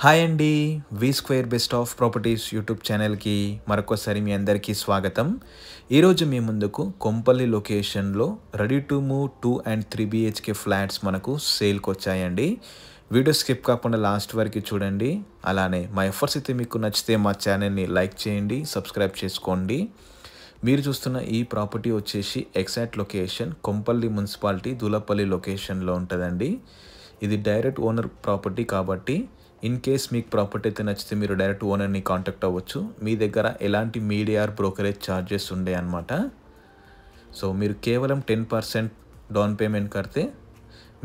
Hi అండి. V square best of properties YouTube ఛానల్కి మరొకసారి మీ అందరికీ స్వాగతం. ఈరోజు మీ ముందుకు కొంపల్లి లొకేషన్లో ready to move 2 and 3 BHK flats మనకు సేల్కి వచ్చాయండి. వీడియో స్కిప్ కాకుండా లాస్ట్ వరకు చూడండి. అలానే మా ఎఫర్ట్స్ అయితే మీకు నచ్చితే మా ఛానల్ని లైక్ చేయండి, సబ్స్క్రైబ్ చేసుకోండి. మీరు చూస్తున్న ఈ ప్రాపర్టీ వచ్చేసి exact location Kompally municipality Dulapalli లొకేషన్లో ఉంటుందండి. ఇది డైరెక్ట్ ఓనర్ ప్రాపర్టీ కాబట్టి ఇన్ కేస్ మీకు ప్రాపర్టీ అయితే నచ్చితే మీరు డైరెక్ట్ ఓనర్ని కాంటాక్ట్ అవ్వచ్చు. మీ దగ్గర ఎలాంటి మీడియా బ్రోకరేజ్ ఛార్జెస్ ఉండే అనమాట. సో మీరు కేవలం 10% డౌన్ పేమెంట్ కడితే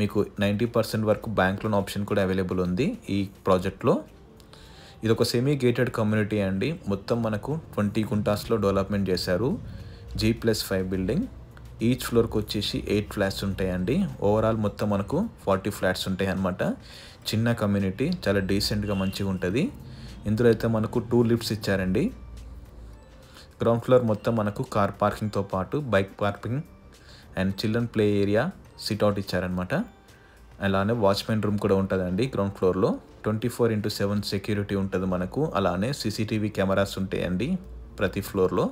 మీకు 90% వరకు బ్యాంక్ లోన్ ఆప్షన్ కూడా అవైలబుల్ ఉంది ఈ ప్రాజెక్ట్లో. ఇది ఒక సెమీ గేటెడ్ కమ్యూనిటీ అండి. మొత్తం మనకు 20 గుంటాస్లో డెవలప్మెంట్ చేశారు. G+5 building. ఈచ్ ఫ్లోర్కి వచ్చేసి 8 ఫ్లాట్స్ ఉంటాయండి. ఓవరాల్ మొత్తం మనకు 40 ఫ్లాట్స్ ఉంటాయి అన్నమాట. చిన్న కమ్యూనిటీ, చాలా డీసెంట్గా మంచిగా ఉంటుంది. ఇందులో అయితే మనకు 2 లిఫ్ట్స్ ఇచ్చారండి. గ్రౌండ్ ఫ్లోర్ మొత్తం మనకు కార్ పార్కింగ్తో పాటు bike parking and children play area, sit-out ఇచ్చారనమాట. అలానే వాచ్మెన్ రూమ్ కూడా ఉంటుందండి గ్రౌండ్ ఫ్లోర్లో. 24/7 సెక్యూరిటీ ఉంటుంది మనకు. అలానే CCTV కెమెరాస్ ఉంటాయండి ప్రతి ఫ్లోర్లో.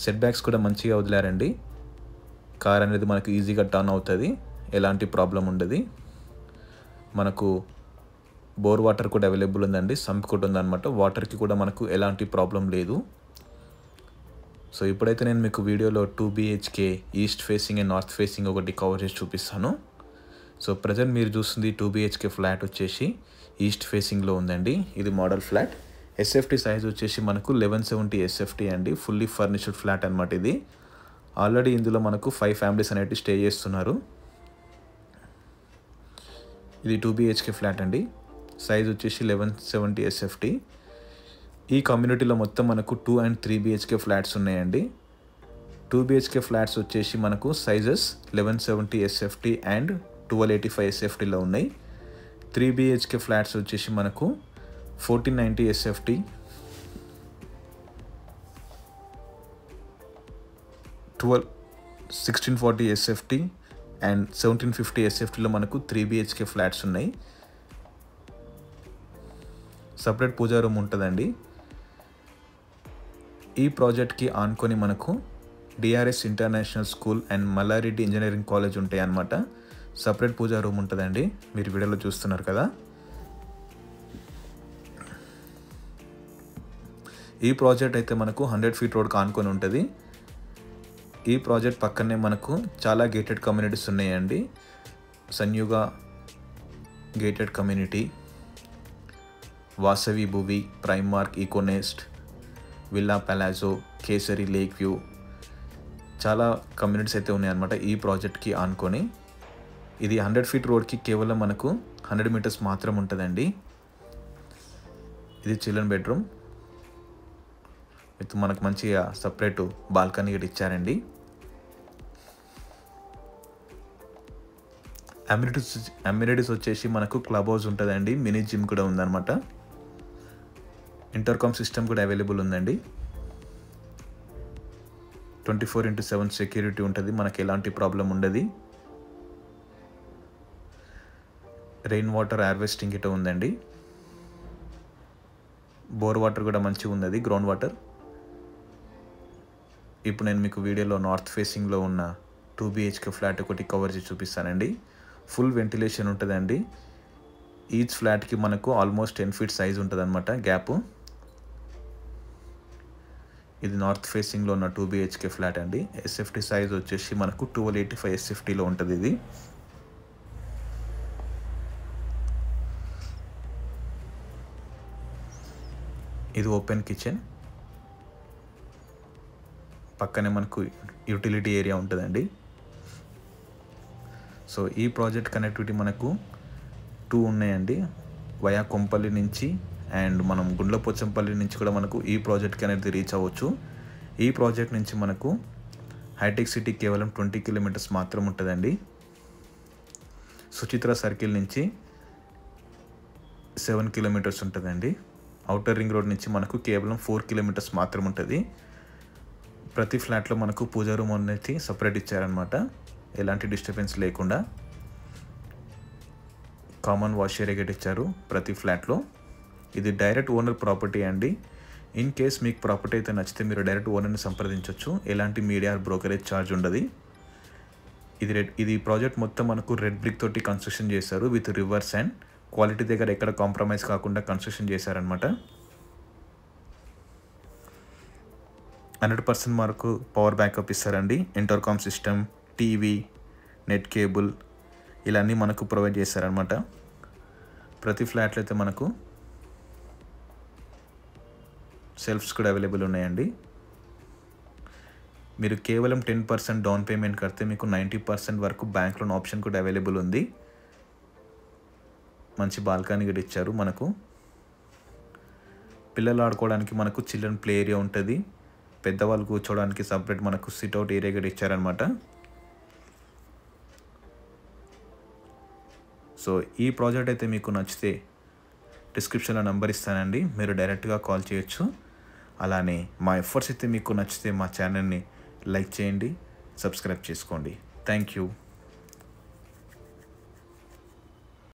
సెట్ బ్యాక్స్ కూడా మంచిగా వదిలారండి. కార్ అనేది మనకు ఈజీగా టర్న్ అవుతుంది, ఎలాంటి ప్రాబ్లం ఉండదు. మనకు బోర్ వాటర్ కూడా అవైలబుల్ ఉందండి. సంప్ కూడా ఉందన్నమాట. వాటర్కి కూడా మనకు ఎలాంటి ప్రాబ్లం లేదు. సో ఇప్పుడైతే నేను మీకు వీడియోలో 2 BHK east facing and north facing ఒకటి కవర్ చేసి చూపిస్తాను. సో ప్రజెంట్ మీరు చూస్తుంది 2 BHK ఫ్లాట్ వచ్చేసి ఈస్ట్ ఫేసింగ్లో ఉందండి. ఇది మోడల్ ఫ్లాట్. SFT సైజ్ వచ్చేసి మనకు 1170 SFT అండి. ఫుల్లీ ఫర్నిష్డ్ ఫ్లాట్ అనమాట ఇది. ఆల్రెడీ ఇందులో మనకు 5 ఫ్యామిలీస్ అనేవి స్టే చేస్తున్నారు. ఇది 2 BHK ఫ్లాట్ అండి. సైజ్ వచ్చేసి 1170 SFT. ఈ కమ్యూనిటీలో మొత్తం మనకు 2 and 3 BHK ఫ్లాట్స్ ఉన్నాయండి. 2 BHK ఫ్లాట్స్ వచ్చేసి మనకు సైజెస్ 1170 SFT అండ్ 1285 SFTలో ఉన్నాయి. 3 BHK ఫ్లాట్స్ వచ్చేసి మనకు 1490 SFT, 1640 SFT అండ్ 1750 SFTలో మనకు 3 BHK ఫ్లాట్స్ ఉన్నాయి. సపరేట్ పూజా రూమ్ ఉంటుందండి. ఈ ప్రాజెక్ట్కి ఆనుకొని మనకు DRS international school and Malla Reddy engineering college ఉంటాయి అన్నమాట. సపరేట్ పూజా రూమ్ ఉంటుందండి. మీరు వీడియోలో చూస్తున్నారు కదా. ఈ ప్రాజెక్ట్ అయితే మనకు 100 feet రోడ్కి ఆనుకొని ఉంటుంది. ఈ ప్రాజెక్ట్ పక్కనే మనకు చాలా గేటెడ్ కమ్యూనిటీస్ ఉన్నాయండి. Samyuga gated community, Vasavi Bhuvi, Primark, Econest, Villa Palazzo, Kesari lake view, చాలా కమ్యూనిటీస్ అయితే ఉన్నాయన్నమాట ఈ ప్రాజెక్ట్కి ఆనుకొని. ఇది 100 feet రోడ్కి కేవలం మనకు 100 meters మాత్రం ఉంటుందండి. ఇది చిల్డ్రన్ బెడ్రూమ్. ఇది మనకు మంచిగా సపరేట్ బాల్కనీ కూడా ఇచ్చారండి. అమ్యూనిటీస్ వచ్చేసి మనకు క్లబ్ హౌస్ ఉంటుందండి. మినీ జిమ్ కూడా ఉందన్నమాట. ఇంటర్కామ్ సిస్టమ్ కూడా అవైలబుల్ ఉందండి. 24/7 సెక్యూరిటీ ఉంటుంది. మనకి ఎలాంటి ప్రాబ్లం ఉండదు. రెయిన్ వాటర్ హార్వెస్టింగ్ ఇట ఉందండి. బోర్ వాటర్ కూడా మంచిగా ఉన్నది, గ్రౌండ్ వాటర్. ఇప్పుడు నేను మీకు వీడియోలో నార్త్ ఫేసింగ్లో ఉన్న 2 BHK ఫ్లాట్ ఒకటి కవర్ చేసి చూపిస్తానండి. ఫుల్ వెంటిలేషన్ ఉంటుందండి. ఈచ్ ఫ్లాట్కి మనకు ఆల్మోస్ట్ 10 feet సైజ్ ఉంటుంది అనమాట గ్యాప్. ఇది నార్త్ ఫేసింగ్లో ఉన్న 2 BHK ఫ్లాట్ అండి. SFT సైజ్ వచ్చేసి మనకు 1285 SFTలో ఉంటుంది. ఇది ఓపెన్ కిచెన్. పక్కనే మనకు యూటిలిటీ ఏరియా ఉంటుందండి. సో ఈ ప్రాజెక్ట్ కనెక్టివిటీ మనకు 2 ఉన్నాయండి. వయా కొంపల్లి నుంచి అండ్ మనం గుండ్లపోచంపల్లి నుంచి కూడా మనకు ఈ ప్రాజెక్ట్కి అనేది రీచ్ అవ్వచ్చు. ఈ ప్రాజెక్ట్ నుంచి మనకు హైటెక్ సిటీ కేవలం 20 kilometers మాత్రం ఉంటుందండి. సుచిత్ర సర్కిల్ నుంచి 7 kilometers ఉంటుందండి. ఔటర్ రింగ్ రోడ్ నుంచి మనకు కేవలం 4 kilometers మాత్రం ఉంటుంది. ప్రతి ఫ్లాట్లో మనకు పూజా రూమ్ అనేది సపరేట్ ఇచ్చారనమాట, ఎలాంటి డిస్టర్బెన్స్ లేకుండా. కామన్ వాష్ ఏరియా గేట్ ఇచ్చారు ప్రతి ఫ్లాట్లో. ఇది డైరెక్ట్ ఓనర్ ప్రాపర్టీ అండి. ఇన్ కేస్ మీకు ప్రాపర్టీ అయితే నచ్చితే మీరు డైరెక్ట్ ఓనర్ని సంప్రదించవచ్చు. ఎలాంటి మీడియా బ్రోకరేజ్ ఛార్జ్ ఉండదు. ఇది ప్రాజెక్ట్ మొత్తం మనకు రెడ్ బ్రిక్ తోటి కన్స్ట్రక్షన్ చేశారు విత్ రివర్స్ అండ్ క్వాలిటీ దగ్గర ఎక్కడ కాంప్రమైజ్ కాకుండా కన్స్ట్రక్షన్ చేశారనమాట. 100% మనకు పవర్ బ్యాకప్ ఇస్తారండి. Intercom system, TV, net cable ఇలా అన్నీ మనకు ప్రొవైడ్ చేస్తారనమాట. ప్రతి ఫ్లాట్లో అయితే మనకు సెల్ఫ్స్ కూడా అవైలబుల్ ఉన్నాయండి. మీరు కేవలం 10% డౌన్ పేమెంట్ కడితే మీకు 90% వరకు బ్యాంక్ లోన్ ఆప్షన్ కూడా అవైలబుల్ ఉంది. మంచి బాల్కనీ కూడా ఇచ్చారు. మనకు పిల్లలు ఆడుకోవడానికి మనకు చిల్డ్రన్ ప్లే ఏరియా ఉంటుంది. పెద్దవాళ్ళు కూర్చోవడానికి సపరేట్ మనకు సిట్అవుట్ ఏరియా కూడా ఇచ్చారనమాట. సో ఈ ప్రాజెక్ట్ అయితే మీకు నచ్చితే డిస్క్రిప్షన్లో నెంబర్ ఇస్తానండి, మీరు డైరెక్ట్గా కాల్ చేయొచ్చు. అలానే మా ఎఫర్ట్స్ అయితే మీకు నచ్చితే మా ఛానల్ని లైక్ చేయండి, సబ్స్క్రైబ్ చేసుకోండి. Thank you.